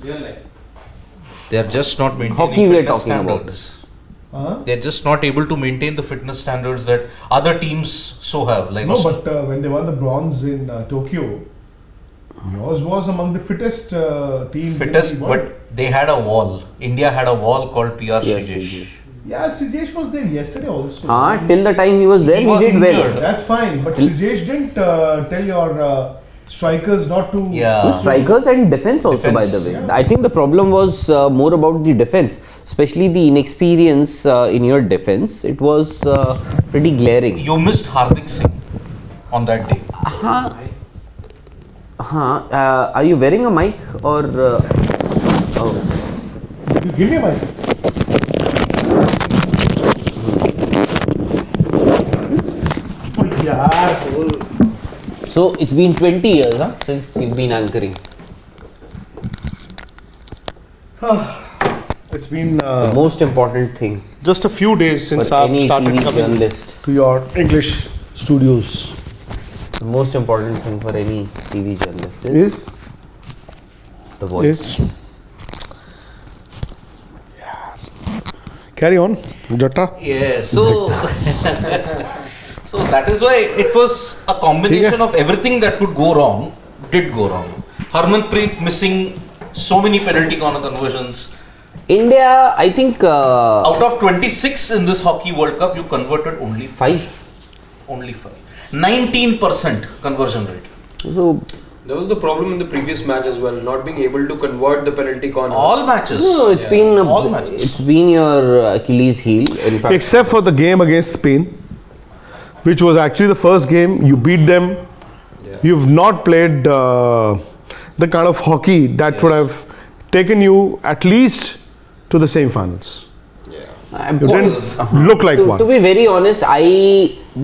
They are just not maintaining Hockey we are fitness talking about. standards. They are just not able to maintain the fitness standards that other teams so have. Like No, but when they won the bronze in Tokyo, yours was among the fittest teams. fittest, but they had a wall. India had a wall called PR Yes, Srijesh. Yeah, Srijesh was there yesterday also. Till the time he was there, He he, was did well. injured. That's fine, but Srijesh didn't tell your strikers not to. To strikers and defense also, by the way. Yeah. I think the problem was more about the defense, especially the inexperience in your defense. It was pretty glaring. You missed Hardik Singh on that day. Are you wearing a mic or? Oh. You give me a mic. Oh, yeah. So it's been 20 years since you've been anchoring. It's been The most important thing just a few days since for I've any started TV coming journalist. to your English studios. The most important thing for any TV journalist is the voice. Carry on, Jatta. Yeah, so so that is why it was a combination of everything that could go wrong, did go wrong. Harmanpreet missing so many penalty corner conversions. India, I think Out of 26 in this Hockey World Cup, you converted only 5. Only 5. 19% conversion rate. So That was the problem in the previous match as well, not being able to convert the penalty corner. All matches. no, it's been all matches. it's been your Achilles heel. In fact, Except for the game against Spain, which was actually the first game, you beat them. You've not played the kind of hockey that would have taken you at least to the semi-finals. You didn't look like one. to be very honest, I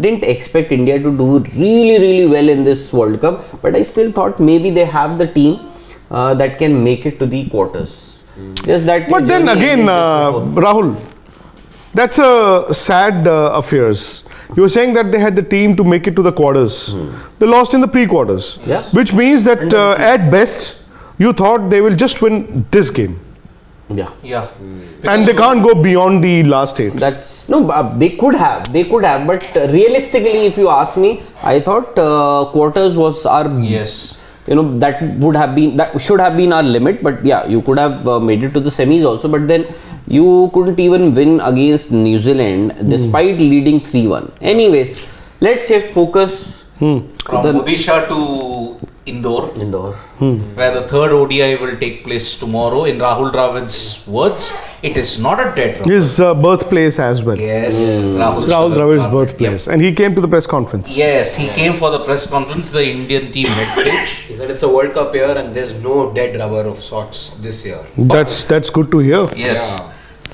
didn't expect India to do really well in this World Cup, but I still thought maybe they have the team that can make it to the quarters. Just that. But then journey again, ended just before. Rahul, that's a sad affairs. You were saying that they had the team to make it to the quarters. They lost in the pre-quarters, Yeah. which means that at best you thought they will just win this game, Yeah. Yeah. and they can't go beyond the last 8. That's no. They could have, but realistically, if you ask me, I thought quarters was our. Yes. That should have been our limit. But yeah, you could have made it to the semis also. But then you couldn't even win against New Zealand despite leading 3-1. Anyways, let's shift focus. From Odisha to Indore, where the third ODI will take place tomorrow. In Rahul Dravid's words, it is not a dead rubber. His birthplace as well. Yes. Rahul Dravid's birthplace, and he came to the press conference. Yes, he came for the press conference, the Indian team head coach. He said it's a World Cup year and there's no dead rubber of sorts this year. That's good to hear. Yes.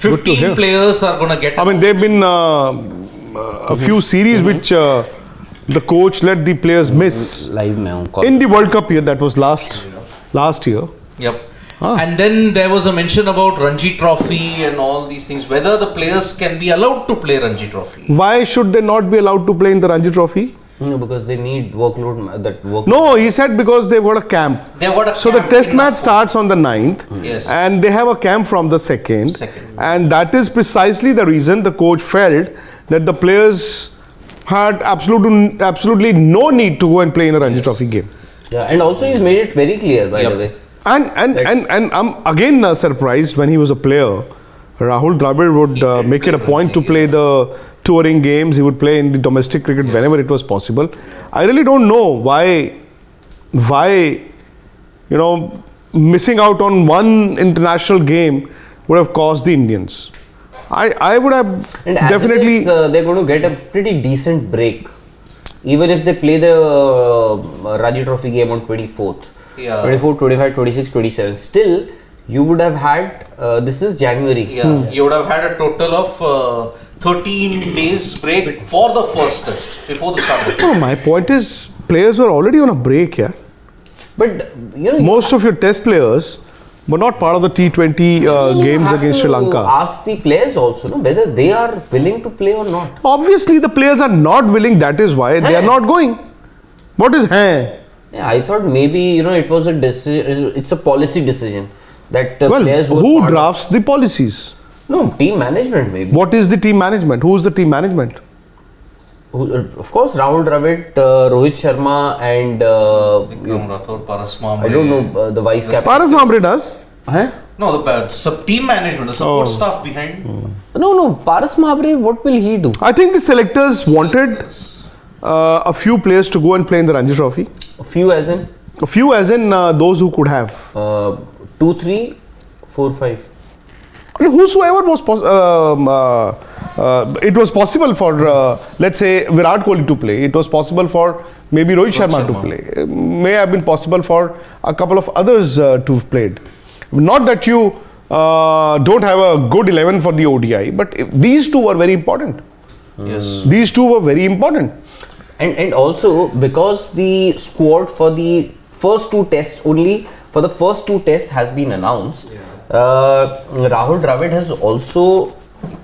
Good to 15 hear. players are going to get. I mean, there've been a few series which the coach let the players miss Live mein hu, call. in the World Cup year. That was last year. Yep. And then there was a mention about Ranji Trophy and all these things. Whether the players can be allowed to play Ranji Trophy. Why should they not be allowed to play in the Ranji Trophy? No, because they need workload. No, he said because they've got a camp. They've got a So the camp test in match Nagpur. starts on the 9th, Yes. and they have a camp from the 2nd. And that is precisely the reason the coach felt that the players had absolutely no need to go and play in a Ranji Trophy game. Yeah, and also he's made it very clear, by the way. And I'm again surprised when he was a player. Rahul Dravid would make it a point to play the touring games. He would play in the domestic cricket whenever it was possible. I really don't know why missing out on one international game would have caused the Indians. I would have And as definitely. it is, they're going to get a pretty decent break, even if they play the Ranji Trophy game on 24th, 24, 25, 26, 27. Still, you would have had. This is January. Yeah, you would have had a total of 13 days break for the first test before the start of the No, my point is players were already on a break here. But Most of your test players were not part of the T20 games against Sri Lanka. Ask the players also, no, whether they are willing to play or not. Obviously, the players are not willing. That is why they are not going. What is Yeah, I thought maybe it was a decision. It's a policy decision that Well, players who drafts the policies? No, team management maybe. What is the team management? Who is the team management? Of course, Rahul Dravid, Rohit Sharma, and Vikram Rathod, Paras Mamre. I don't know the vice captain. Paras Mamre does. Huh? No, the team management, the support staff behind. No, Paras Mamre, what will he do? I think the selectors wanted a few players to go and play in the Ranji Trophy. A few as in A few as in those who could have. 2, 3, 4, 5. I mean, whosoever was it was possible for let's say Virat Kohli to play. It was possible for maybe Rohit Sharma to play. May have been possible for a couple of others to have played. Not that you don't have a good 11 for the ODI, but these two were very important. Yes. These two were very important. And also because the squad for the first 2 tests only for the first 2 tests has been announced. Rahul Dravid has also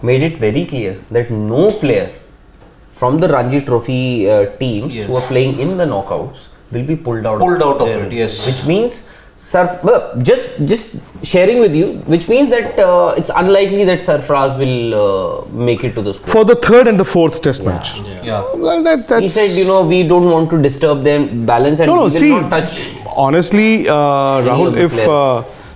made it very clear that no player from the Ranji Trophy teams who are playing in the knockouts will be pulled out of it. Yes. Which means, just sharing with you, which means that it's unlikely that Sarfaraz will make it to the squad. For the 3rd and the 4th test match. Yeah. Well, that's... He said, we don't want to disturb them balance and we will not touch. Honestly, Rahul, if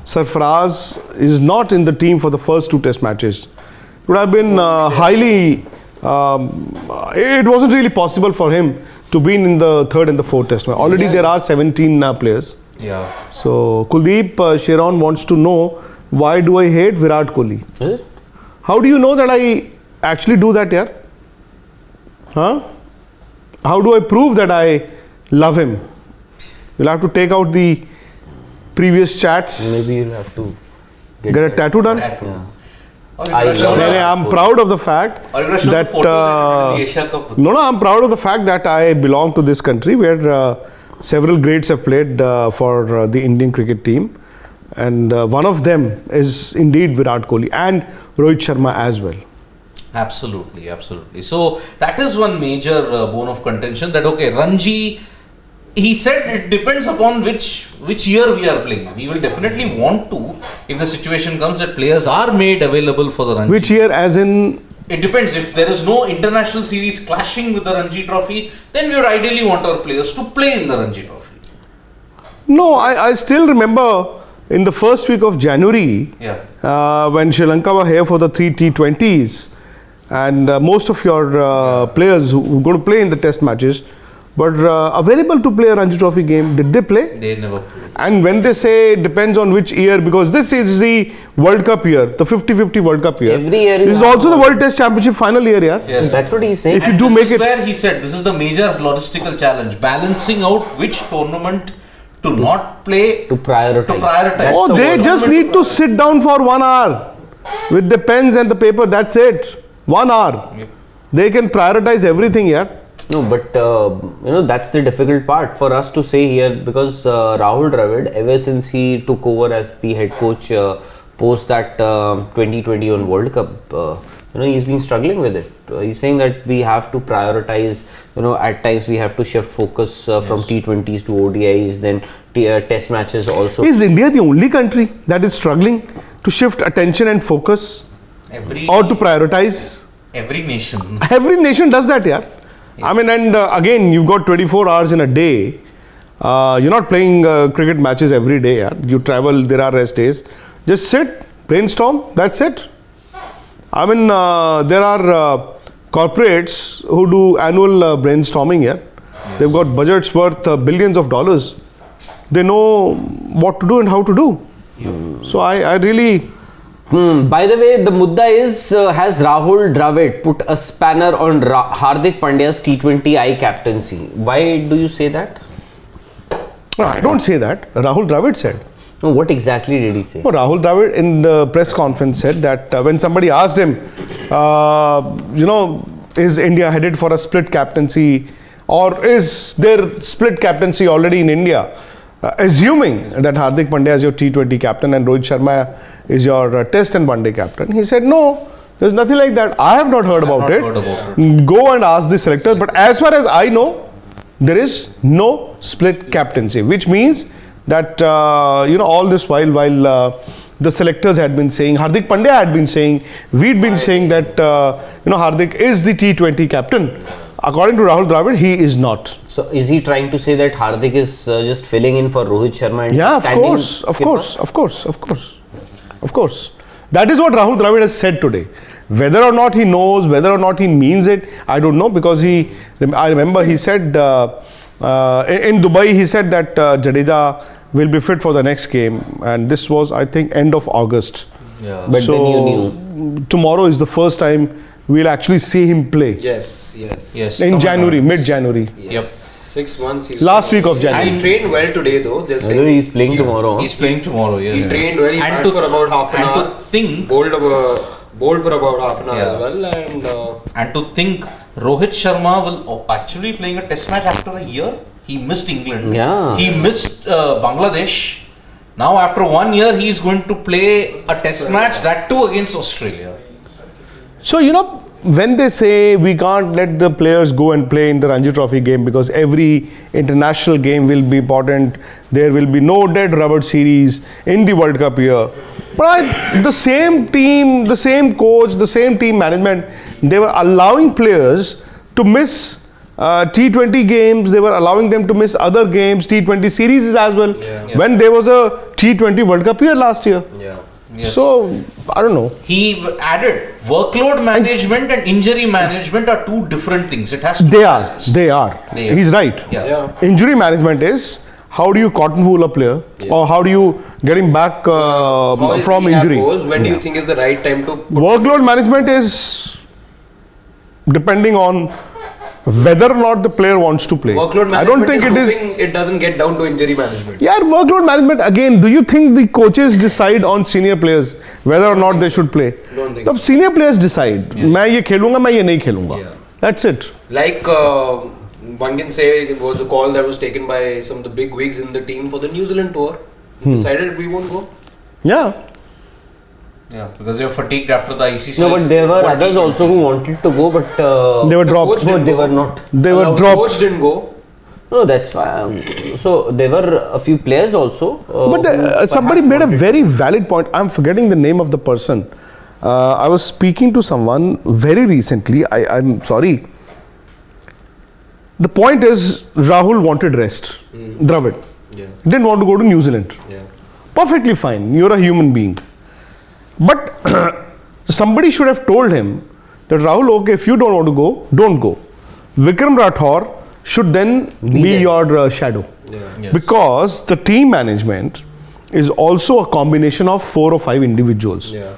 Sarfaraz is not in the team for the first 2 test matches, it would have been highly... it wasn't really possible for him to be in the 3rd and the 4th test match. Already there are 17 players. Yeah. So, Kuldeep Sharon wants to know, why do I hate Virat Kohli? How do you know that I actually do that, yaar? Huh? How do I prove that I love him? You'll have to take out the previous chats. Maybe you'll have to get a tattoo done. Yeah. I'm proud of the fact that I'm proud of the fact that I belong to this country where several greats have played for the Indian cricket team, and one of them is indeed Virat Kohli and Rohit Sharma as well. Absolutely. So that is one major bone of contention, that Ranji, he said it depends upon which year we are playing. We will definitely want to, if the situation comes that players are made available for the Ranji. Which year, as in? It depends. If there is no international series clashing with the Ranji Trophy, then we would ideally want our players to play in the Ranji Trophy. No, I still remember in the first week of January, when Sri Lanka were here for the 3 T20s, and most of your players who were going to play in the test matches were available to play a Ranji Trophy game. Did they play? They never played. And when they say it depends on which year, because this is the World Cup year, the 50-50 World Cup year. Every year this is also the World Test Championship final year, yeah. Yes. That's what he's saying. If you do make it, where he said this is the major logistical challenge, balancing out which tournament to not play, to prioritize. Oh, they just need to sit down for 1 hour with the pens and the paper. That's it. 1 hour. Yep. They can prioritize everything, yeah. No, but that's the difficult part for us to say here, because Rahul Dravid, ever since he took over as the head coach post that 2021 World Cup, he's been struggling with it. He's saying that we have to prioritize. At times we have to shift focus from T20s to ODIs, then test matches also. Is India the only country that is struggling to shift attention and focus, or to prioritize? Every nation. Every nation does that, yeah. I mean, and again, you've got 24 hours in a day. You're not playing cricket matches every day. Yeah? You travel, there are rest days. Just sit, brainstorm, that's it. I mean, there are corporates who do annual brainstorming. Yeah? Yes. They've got budgets worth billions of dollars. They know what to do and how to do. Yep. So I really... By the way, the mudda is, has Rahul Dravid put a spanner on Hardik Pandya's T20I captaincy? Why do you say that? No, I don't say that. Rahul Dravid said. No, what exactly did he say? Well, Rahul Dravid in the press conference said that when somebody asked him, is India headed for a split captaincy, or is there split captaincy already in India? Assuming that Hardik Pandya is your T20 captain and Rohit Sharma is your test and one day captain. He said, no, there's nothing like that. I have not heard about it. Go and ask the selectors. But as far as I know, there is no split captaincy, which means that all this while the selectors had been saying, Hardik Pandya had been saying, we'd been saying that Hardik is the T20 captain. According to Rahul Dravid, he is not. So is he trying to say that Hardik is just filling in for Rohit Sharma? And Yeah, of standing course. That is what Rahul Dravid has said today. Whether or not he knows, whether or not he means it, I don't know, because I remember he said in Dubai, he said that Jadeja will be fit for the next game, and this was, I think, end of August. Yeah. But So then you knew. tomorrow is the first time we'll actually see him play. Yes. In January, mid-January. Yep. 6 months. Last week of January. He trained well today, though. They're Whether saying he's playing tomorrow. He's playing tomorrow, yes. he trained very And hard to- for about half an and hour. to think, Bowled for about half an hour Yeah. as well, and to think Rohit Sharma will actually playing a test match after a year. He missed England. Yeah. He missed Bangladesh. Now after 1 year, he's going to play a test match, that too against Australia. So, when they say we can't let the players go and play in the Ranji Trophy game because every international game will be important, there will be no dead rubber series in the World Cup year. But the same team, the same coach, the same team management, they were allowing players to miss T20 games, they were allowing them to miss other games, T20 series as well, when there was a T20 World Cup year last year. Yes. So, I don't know. He added workload management and injury management are two different things. It has to They be are. balanced. They are. They are. He's right. Yeah. Injury management is how do you cotton wool a player, or how do you get him back from injury. When do you think is the right time to put Workload management is depending on whether or not the player wants to play. workload management? I don't think it is. hoping it doesn't get down to injury management. Yeah, workload management again. Do you think the coaches decide on senior players whether or not they should play? Don't think The senior players decide. मैं ये खेलूंगा, मैं ये नहीं खेलूंगा. Yeah. That's it. Like one can say it was a call that was taken by some of the big wigs in the team for the New Zealand tour. Decided we won't go. Yeah. Yeah, because they were fatigued after the ICC. No, but there were others also who wanted to go, but They were The dropped. coach no, didn't they go. were not. They were The dropped. coach didn't go. No, that's fine. So there were a few players also. But who somebody perhaps made a wanted- very valid point. I'm forgetting the name of the person. I was speaking to someone very recently. I'm sorry. The point is, Rahul wanted rest. Dravid. Yeah. Didn't want to go to New Zealand. Yeah. Perfectly fine. You're a human being. But somebody should have told him that Rahul, okay, if you don't want to go, don't go. Vikram Rathore should then be there. your shadow. Yeah. Yes. Because the team management is also a combination of 4 or 5 individuals Yeah.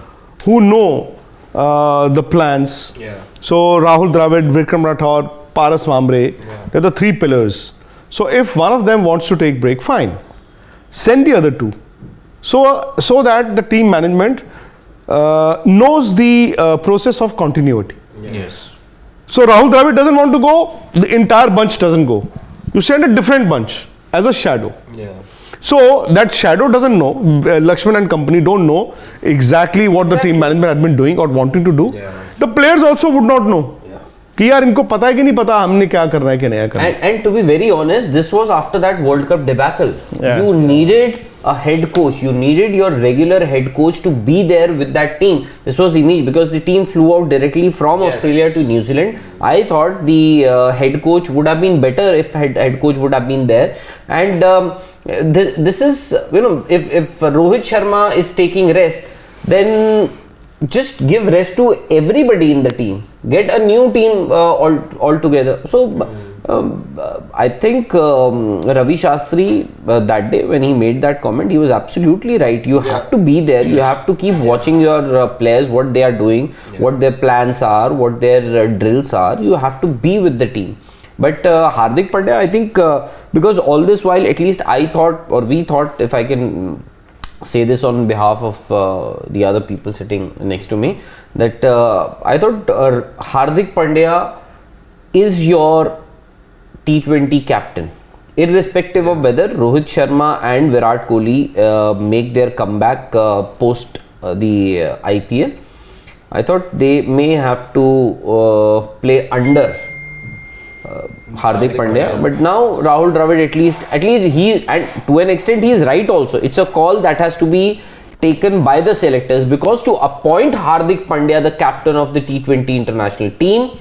who know the plans. Yeah. So Rahul Dravid, Vikram Rathore, Paras Vambre, they're the 3 pillars. So if one of them wants to take break, fine. Send the other 2. So that the team management knows the process of continuity. Yes. So Rahul Dravid doesn't want to go, the entire bunch doesn't go. You send a different bunch as a shadow. Yeah. So that shadow doesn't know, Lakshman and company don't know exactly what the team management had been doing or wanting to do. Yeah. The players also would not know. कि यार इनको पता है कि नहीं पता हमने क्या करना है कि नहीं करना है. And to be very honest, this was after that World Cup debacle. Yeah. You needed a head coach. You needed your regular head coach to be there with that team. This was immediate because the team flew out directly from Yes. Australia to New Zealand. I thought the head coach would have been better if head coach would have been there. And this is, if Rohit Sharma is taking rest, then just give rest to everybody in the team. Get a new team all together. So I think Ravi Shastri that day when he made that comment, he was absolutely right. You have to be there. You have to keep watching your players, what they are doing, what their plans are, what their drills are. You have to be with the team. But Hardik Pandya, I think because all this while, at least I thought, or we thought, if I can say this on behalf of the other people sitting next to me, that I thought Hardik Pandya is your T20 captain, irrespective of whether Rohit Sharma and Virat Kohli make their comeback post the IPL. I thought they may have to play under Hardik Pandya. But now Rahul Dravid, at least he, and to an extent he is right also. It's a call that has to be taken by the selectors, because to appoint Hardik Pandya the captain of the T20 international team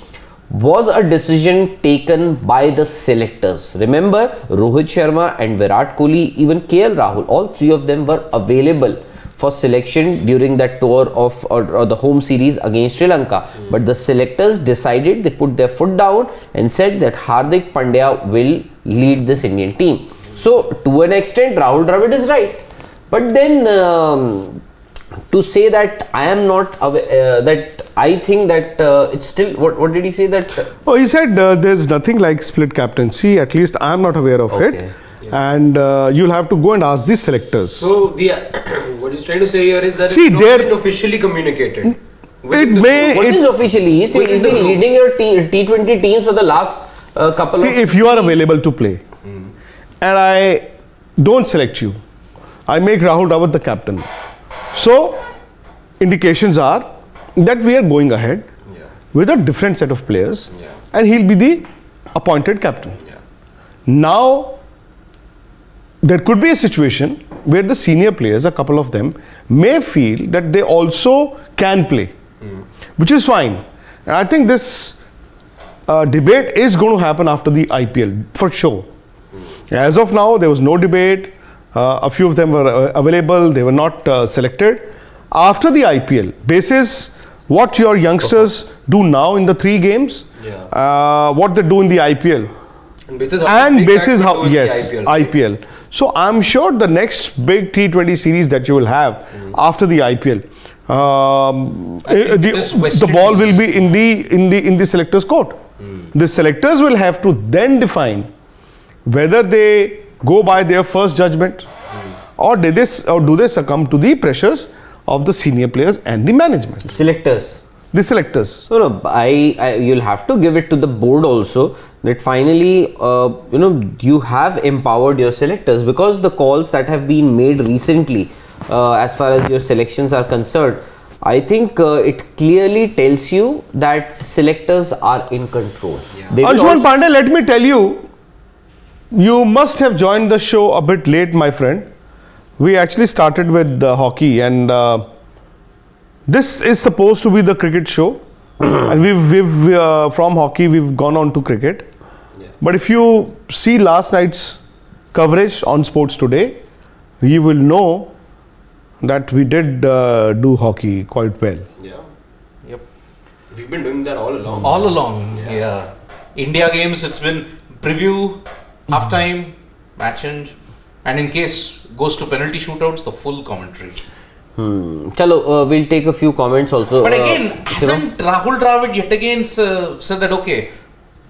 was a decision taken by the selectors. Remember, Rohit Sharma and Virat Kohli, even KL Rahul, all three of them were available for selection during that tour of or the home series against Sri Lanka. But the selectors decided, they put their foot down and said that Hardik Pandya will lead this Indian team. So to an extent Rahul Dravid is right. But then to say that I am not that I think that it's still, what did he say that? Oh, he said there's nothing like split captaincy. At least I am not aware of it. And you'll have to go and ask the selectors. So what he's trying to say here is that See, it's not been officially communicated. It may. What is officially? He's been leading your T20 teams for the last couple of. See, if you are available to play, and I don't select you, I make Rahul Dravid the captain. So indications are that we are going ahead with a different set of players, and he'll be the appointed captain. Now, there could be a situation where the senior players, a couple of them, may feel that they also can play, which is fine. And I think this debate is going to happen after the IPL, for sure. As of now, there was no debate. A few of them were available, they were not selected. After the IPL, basis what your youngsters do now in the 3 games, what they do in the IPL, and basis how, yes, IPL. So I'm sure the next big T20 series that you will have after the IPL, the ball will be in the selectors' court. The selectors will have to then define whether they go by their first judgment or do they succumb to the pressures of the senior players and the management. Selectors. The selectors. No, you'll have to give it to the board also that finally, you have empowered your selectors, because the calls that have been made recently, as far as your selections are concerned, I think it clearly tells you that selectors are in control. Anshuman Pandya, let me tell you, you must have joined the show a bit late, my friend. We actually started with hockey, and this is supposed to be the cricket show, and we've from hockey we've gone on to cricket. But if you see last night's coverage on Sports Today, you will know that we did do hockey quite well. We've been doing that all along. All along, India games, it's been preview, halftime, match end, and in case goes to penalty shootouts, the full commentary. Chalo, we'll take a few comments also. But again, hasn't Rahul Dravid yet again said that, okay,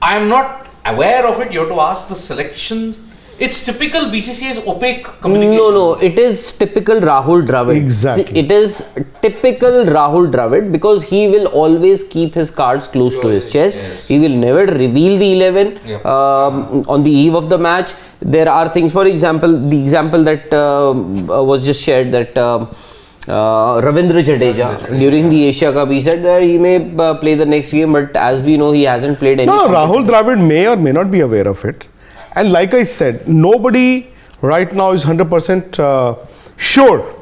I am not aware of it, you have to ask the selections. It's typical BCCI's opaque communication. No, it is typical Rahul Dravid. Exactly. It is typical Rahul Dravid, because he will always keep his cards close to his chest. Yes. He will never reveal the 11 on the eve of the match. There are things, for example, the example that was just shared, that Ravindra Jadeja during the Asia Cup, he said that he may play the next game, but as we know, he hasn't played any. No, Rahul Dravid may or may not be aware of it. And like I said, nobody right now is 100% sure.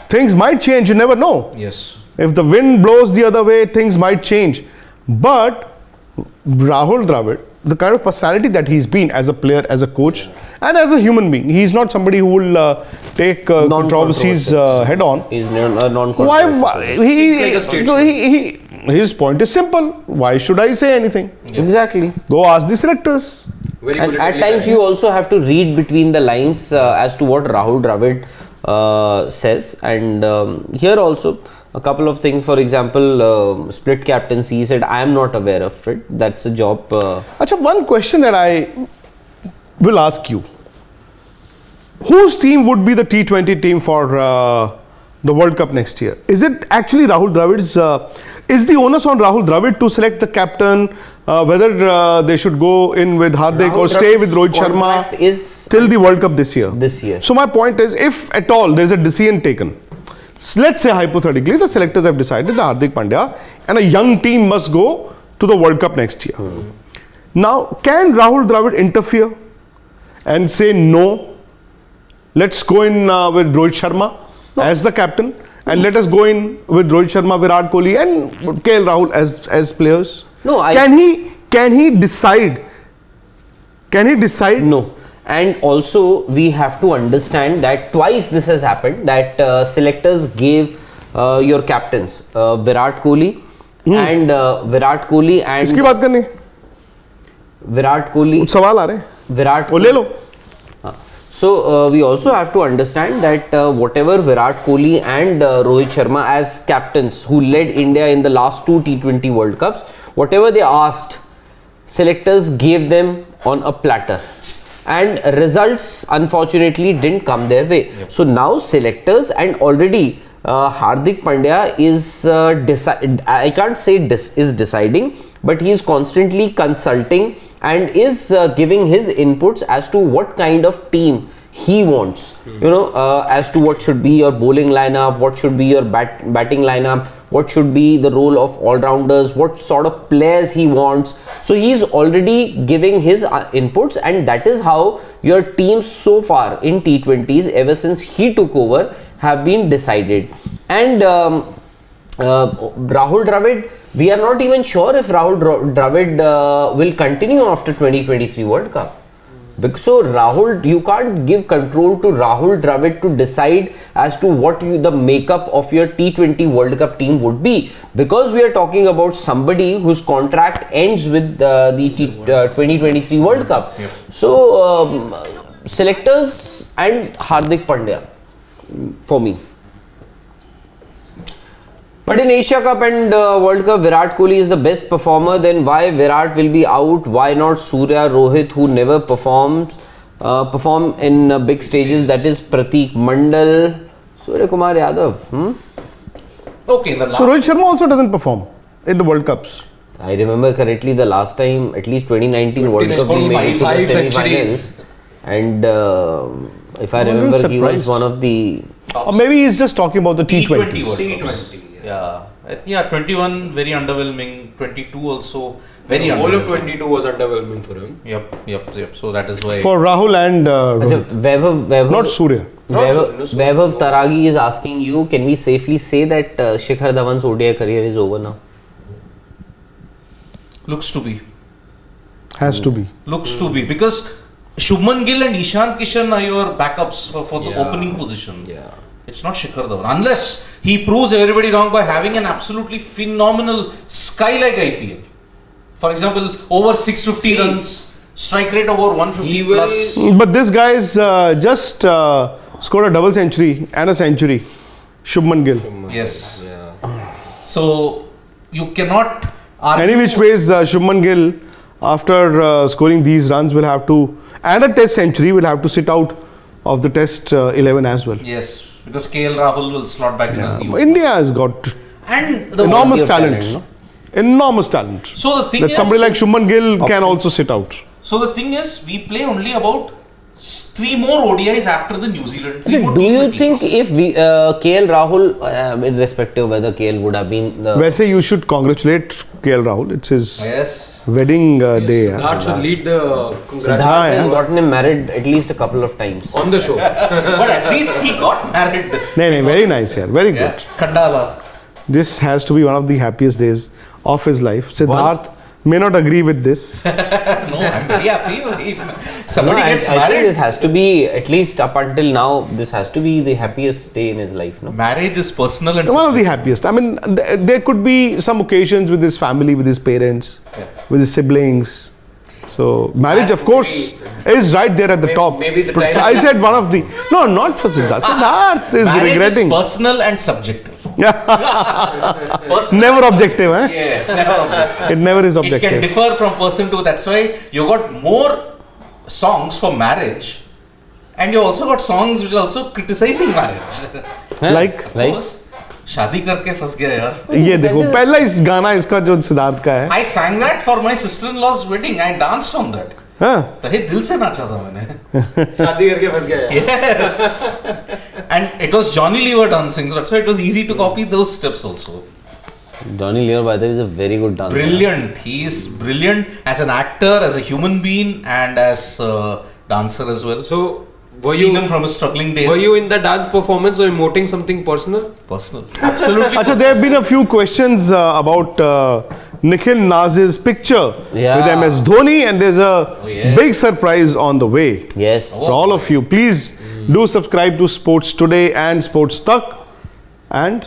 Things might change, you never know. Yes. If the wind blows the other way, things might change. But Rahul Dravid, the kind of personality that he's been as a player, as a coach, and as a human being, he's not somebody who will take controversies head on. He's a non-controversial. His point is simple. Why should I say anything? Exactly. Go ask the selectors. And at times you also have to read between the lines as to what Rahul Dravid says. And here also a couple of things. For example, split captaincy. He said, I am not aware of it. That's a job. Achha, one question that I will ask you. Whose team would be the T20 team for the World Cup next year? Is it actually Rahul Dravid's? Is the onus on Rahul Dravid to select the captain, whether they should go in with Hardik or stay with Rohit Sharma till the World Cup this year? So my point is, if at all there is a decision taken, let's say hypothetically the selectors have decided that Hardik Pandya and a young team must go to the World Cup next year. Now, can Rahul Dravid interfere and say no? Let's go in with Rohit Sharma as the captain, and let us go in with Rohit Sharma, Virat Kohli, and KL Rahul as players. No, Can he decide? Can he decide? No. And also, we have to understand that twice this has happened, that selectors gave your captains, Virat Kohli and Virat Kohli and इसकी बात करनी Virat Kohli. सवाल आ रहे हैं Virat वो ले लो. So we also have to understand that whatever Virat Kohli and Rohit Sharma as captains who led India in the last two T20 World Cups, whatever they asked, selectors gave them on a platter. And results unfortunately didn't come their way. Yep. So now selectors, and already Hardik Pandya is I can't say is deciding, but he is constantly consulting and is giving his inputs as to what kind of team he wants. You know, as to what should be your bowling lineup, what should be your batting lineup, what should be the role of all-rounders, what sort of players he wants. So he's already giving his inputs, and that is how your teams so far in T20s ever since he took over have been decided. And Rahul Dravid, we are not even sure if Rahul Dravid will continue after 2023 World Cup. Because so Rahul, you can't give control to Rahul Dravid to decide as to what the makeup of your T20 World Cup team would be, because we are talking about somebody whose contract ends with the 2023 World Cup. Yep. So selectors and Hardik Pandya for me. But in Asia Cup and World Cup, Virat Kohli is the best performer. Then why Virat will be out? Why not Surya, Rohit, who never perform in big stages? That is Prateek Mandal, Surya Kumar Yadav. Okay, so Rohit Sharma also doesn't perform in the World Cups. I remember correctly, the last time, at least 2019 World Cup, he made it to the semi-finals. And if I remember, he was one of the... Or maybe he's just talking about the T20. T20. Yeah, 21 very underwhelming, 22 also very underwhelming. All of 22 was underwhelming for him. Yep. So that is why. For Rahul and Vaibhav, not Surya. Vaibhav Taragi is asking you, can we safely say that Shikhar Dhawan's ODI career is over now? Looks to be. Has to be. Looks to be, because Shubman Gill and Ishan Kishan are your backups for the opening position. Yeah. It's not Shikhar Dhawan, unless he proves everybody wrong by having an absolutely phenomenal sky-like IPL. For example, over 650 runs, strike rate over 150 plus. But this guy is just scored a double century and a century. Shubman Gill. Yes. Yeah. So you cannot argue. Any which ways, Shubman Gill, after scoring these runs, will have to, and a test century, will have to sit out of the test 11 as well. Yes. Because KL Rahul will slot back in as the opener. India has got enormous talent. Enormous talent. So the thing that is, somebody like Shubman Gill can also sit out. So the thing is, we play only about 3 more ODIs after the New Zealand. Do you think if KL Rahul, irrespective of whether KL would have been the... Wैसे you should congratulate KL Rahul. It's his wedding day. Siddharth should lead the congratulations. Siddharth has gotten him married at least a couple of times. On the show. But at least he got married. No, very nice here. Very good. Khandala. This has to be one of the happiest days of his life. Siddharth may not agree with this. No, I'm very happy. Somebody gets I married. think this has to be, at least up until now, this has to be the happiest day in his life. No? Marriage is personal and one of the happiest. I mean, there could be some occasions with his family, with his parents, with his siblings. So marriage, of course, is right there at the top. Maybe the time. I said one of the... No, not for Siddharth. Siddharth is marriage regretting. Is personal and subjective. Never objective, eh? Yes, never objective. It never is objective. It can differ from person to, that's why you got more songs for marriage, and you also got songs which are also criticizing marriage. Like? शादी करके फंस गया यार. ये देखो पहला इस गाना इसका जो सिद्धार्थ का है. I sang that for my sister-in-law's wedding. I danced on that. हाँ. तो ये दिल से नाचा था मैंने. शादी करके फंस गया. Yes. And it was Johnny Lever dancing, so it was easy to copy those steps also. Johnny Lear, by the way, is a very good dancer. Brilliant. He is brilliant as an actor, as a human being, and as a dancer as well. So, Seen him from his struggling days. were you in the dance performance or emoting something personal? Personal. Absolutely. Acha, there have been a few questions about Nikhil Naz's picture Yeah. with MS Dhoni, and there's a yes. big surprise on the way. Yes. For all of you, please do subscribe to Sports Today and Sports Tak. And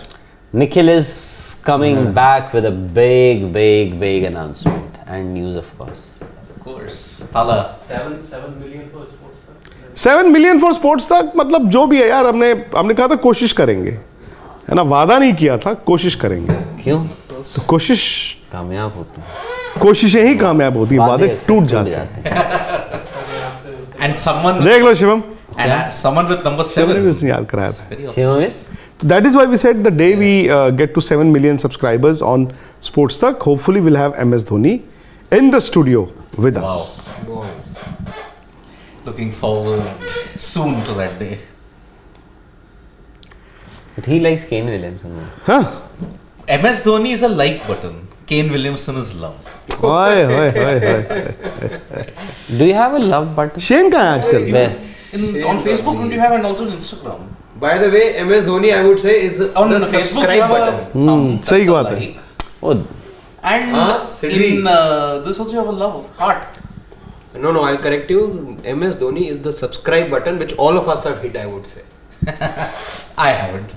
Nikhil is coming back with a big announcement and news, of course. Of course. Thala. 7 million for sports. 7 million for Sports Tak, मतलब जो भी है यार, हमने कहा था कोशिश करेंगे, है ना, वादा नहीं किया था, कोशिश करेंगे. क्यों? तो कोशिश कामयाब होते हैं. कोशिशें ही कामयाब होती हैं, वादे टूट जाते हैं. And someone. देख लो Shivam, Someone with number Shivam ने 7. भी उसने याद कराया था. Very awesome. Shivam is? So that is why we said the day we get to 7 million subscribers on Sports Tak, hopefully we'll have MS Dhoni in the studio with us. Wow. Looking forward soon to that day. But he likes Kane Williamson. Man. Huh? MS Dhoni is a like button. Kane Williamson is love. Oi. Do you have a love button? Shane कहाँ है आजकल? Where? On Facebook, don't you have, and also on Instagram? By the way, MS Dhoni, I would say, is the On subscribe Facebook, button. सही बात है. Oh, And Sylvie. in this also you have a love heart. No, I'll correct you. MS Dhoni is the subscribe button, which all of us have hit, I would say. I haven't.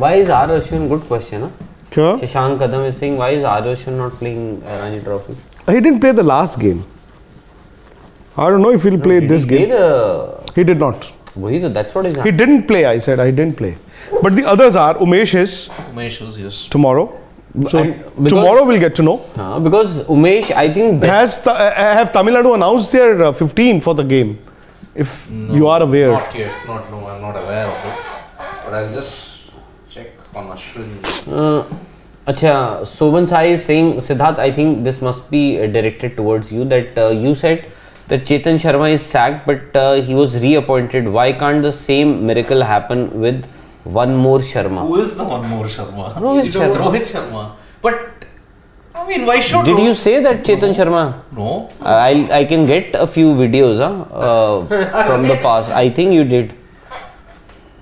why is R. Ashwin? Good question, huh? क्या? Shashank Kadam is saying, why is R. Ashwin not playing Ranji Trophy? He didn't play the last game. I don't know if he'll play this Play game. the... He did not. वही तो, that's what is He happening. didn't play. I said I didn't play. But the others are. Umesh is Umesh was, yes. tomorrow. So And because- tomorrow we'll get to know. Because Umesh, I think... Have Tamil Nadu announced their 15 for the game? If you are aware. Not yet. No, I'm not aware of it. But I'll just check on Ashwin. Acha, Soban Sai is saying, Siddharth, I think this must be directed towards you, that you said that Chetan Sharma is sacked, but he was reappointed. Why can't the same miracle happen with one more Sharma? Who is the one more Sharma? Rohit Sharma. Rohit Sharma. But, I mean, why should Did you say that Chetan Sharma? No. I can get a few videos from the past. I think you did.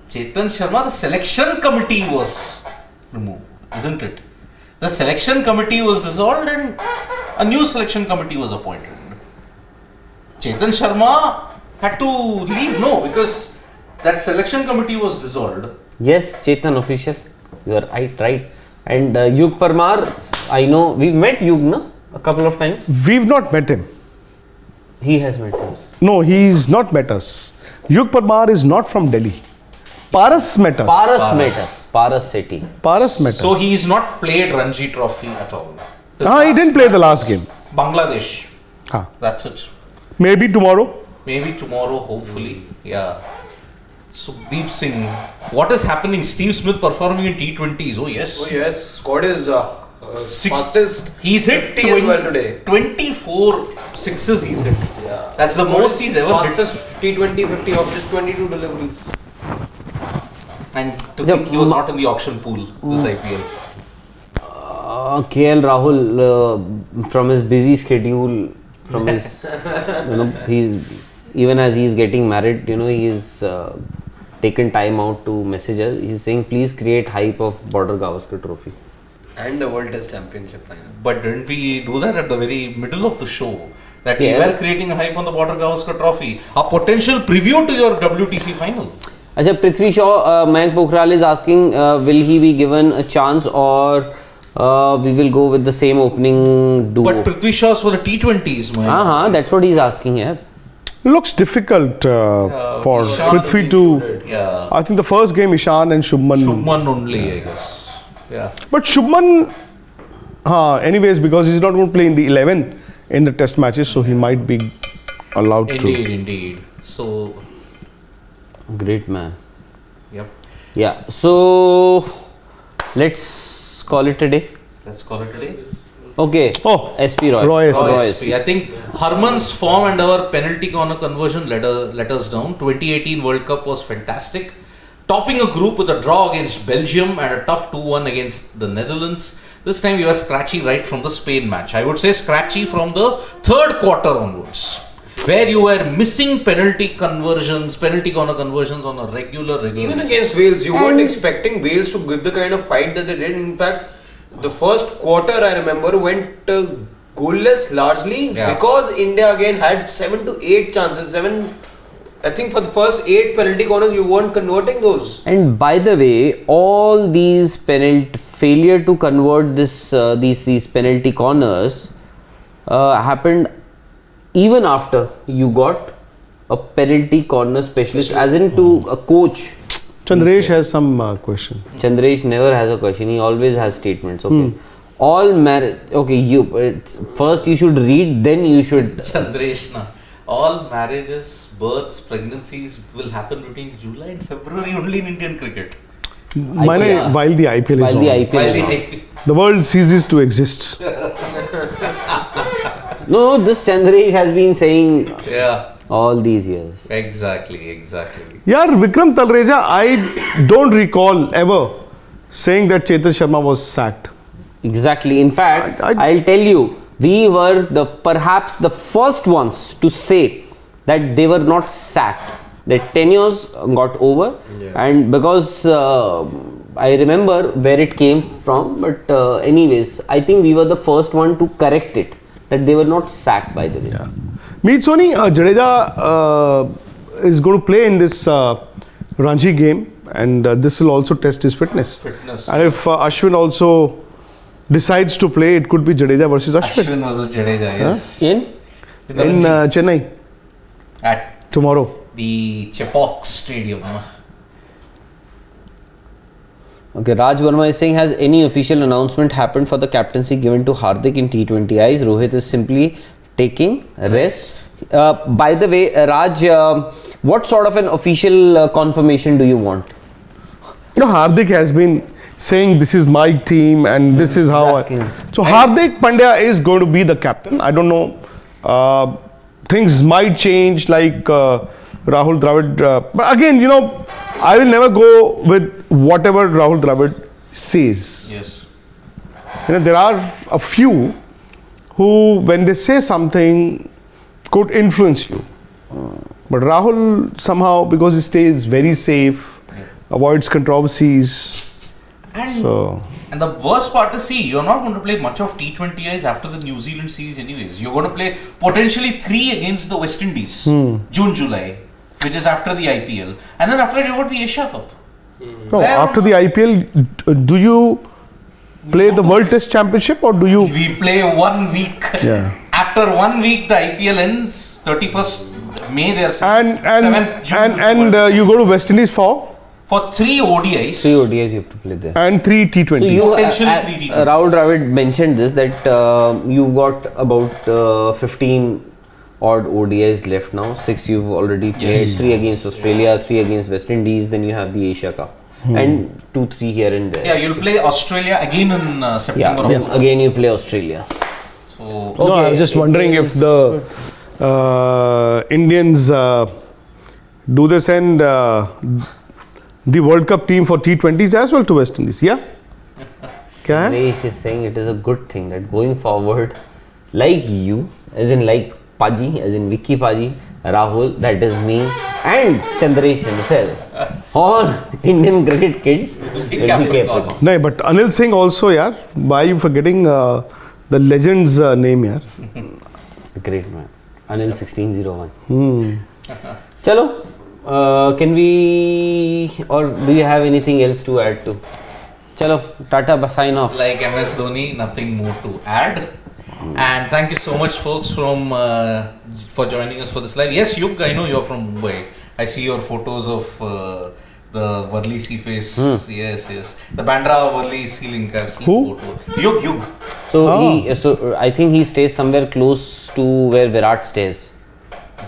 Chetan Sharma, the selection committee was removed, isn't it? The selection committee was dissolved and a new selection committee was appointed. Chetan Sharma had to leave, no, because that selection committee was dissolved. Yes, Chetan official. You are right. And Yug Parmar, I know, we've met Yug, no? A couple of times. We've not met him. He has met us. No, he's not met us. Yug Parmar is not from Delhi. Paras met us. Paras met us. Paras City. Paras met So us. he's not played Ranji Trophy at all. He didn't play the last game. Bangladesh. Ah. That's it. Maybe tomorrow. Maybe tomorrow, hopefully. Yeah. So Deep Singh, what is happening? Steve Smith performing in T20s. Oh yes. Oh yes, squad is Six- fastest. He's hit 50 as well today. 24 sixes he's hit. Yeah. That's the most he's ever hit. Fastest T20 50 of just 22 deliveries. And to think he was not in the auction pool this IPL. KL Rahul, from his busy schedule, from his, he's, even as he's getting married, he's taken time out to message us. He's saying, please create hype of Border Gavaskar Trophy. And the World Test Championship final. But didn't we do that at the very middle of the show? That Yeah. we were creating a hype on the Border Gavaskar Trophy. A potential preview to your WTC final. Acha, Prithvi Shaw, Mayank Pokhral is asking, will he be given a chance or we will go with the same opening duo? But Prithvi Shaw's for the T20s, man. That's what he's asking here. Looks difficult for Ishan Prithvi to. Yeah. I think the first game Ishan and Shubman. Shubman only, I guess. Yeah. But Shubman, anyways, because he's not going to play in the 11 in the test matches, so he might be allowed to. Indeed. So, Great man. yep. Yeah, so let's call it a day. Let's call it a day. Okay. Oh, SP Roy. Roy SP. Roy SP. I think Harman's form and our penalty corner conversion let us down. 2018 World Cup was fantastic. Topping a group with a draw against Belgium and a tough 2-1 against the Netherlands. This time we were scratchy right from the Spain match. I would say scratchy from the third quarter onwards, where you were missing penalty corner conversions on a regular Even basis. against Wales, you weren't expecting Wales to give the kind of fight that they did. In fact, the first quarter, I remember, went goalless largely because India again had 7 to 8 chances. I think for the first 8 penalty corners, you weren't converting those. And by the way, all these failure to convert these penalty corners happened even after you got a penalty corner specialist, as in to a coach. Chandresh has some question. Chandresh never has a question. He always has statements. Okay. First you should read, then you should. Chandresh, all marriages, births, pregnancies will happen between July and February only in Indian cricket. While the IPL is on. The world ceases to exist. No, this Chandresh has been saying all these years. Exactly. Yeah, Vikram Talreja, I don't recall ever saying that Chetan Sharma was sacked. Exactly. In fact, I'll tell you, we were perhaps the first ones to say that they were not sacked. Their tenures got over, and because I remember where it came from, but anyways, I think we were the first one to correct it, that they were not sacked, by the way. Yeah. Meet Soni, Jadeja is going to play in this Ranji game, and this will also test his fitness. And if Ashwin also decides to play, it could be Jadeja versus Ashwin. Ashwin versus Jadeja, yes. In Chennai. At Tomorrow. the Chepauk Stadium. Okay, Raj Verma is saying, has any official announcement happened for the captaincy given to Hardik in T20Is? Rohit is simply taking rest. By the way, Raj, what sort of an official confirmation do you want? You know, Hardik has been saying this is my team and this is how So Hardik Pandya is going to be the captain. I don't know. Things might change like Rahul Dravid. But again, you know, I will never go with whatever Rahul Dravid says. Yes. You know, there are a few who, when they say something, could influence you. But Rahul somehow, because he stays very safe, avoids controversies. And the worst part is, see, you're not going to play much of T20Is after the New Zealand series anyways. You're going to play potentially 3 against the West Indies, June, July, which is after the IPL. And then after that, you've got the Asia Cup. No, after the IPL, do you play the World Test Championship or do you? We play 1 week. Yeah. After 1 week, the IPL ends, 31st May, there's And 7th June. you go to West Indies for 3 ODIs. 3 ODIs you have to play there. And 3 T20s. So you, Potentially 3 T20s. Rahul Dravid mentioned this, that you've got about 15 odd ODIs left now. 6 you've already played, 3 against Australia, 3 against West Indies, then you have the Asia Cup. And 2-3 here and there. Yeah, you'll play Australia again in September. Yeah, again you play Australia. So, No, I was just wondering if the Indians do they send the World Cup team for T20s as well to West Indies? Yeah? Kya hai? Race is saying it is a good thing that going forward, like you, as in like Paji, as in Vicky Paji, Rahul, that is me, and Chandresh himself, all Indian cricket kids will be capable. No, but Anil Singh also, yaar. Why are you forgetting the legend's name, yaar? Great man. Anil 1601. Chalo. Can we, or do you have anything else to add to? Chalo, Tata, sign off. like MS Dhoni, nothing more to add. And thank you so much, folks, for joining us for this live. Yes, Yug, I know you're from Mumbai. I see your photos of the Worli Sea Face. Yes. The Bandra Worli Sea Link. I've seen photo. Yug. So so I think he stays somewhere close to where Virat stays.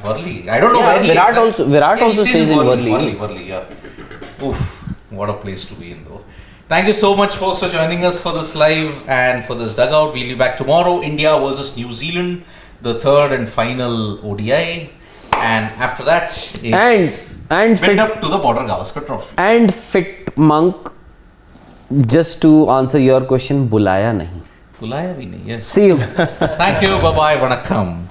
Worli. I don't know Yeah, where he Virat also stays in Worli. Worli, yeah. Oof, what a place to be in though. Thank you so much, folks, for joining us for this live and for this dugout. We'll be back tomorrow. India versus New Zealand, the third and final ODI. And after that, it's and build up to the Border Gavaskar Trophy. And Fit Monk just to answer your question, बुलाया नहीं. बुलाया भी नहीं. Yes. See you. Thank you. Bye bye. Vanakkam.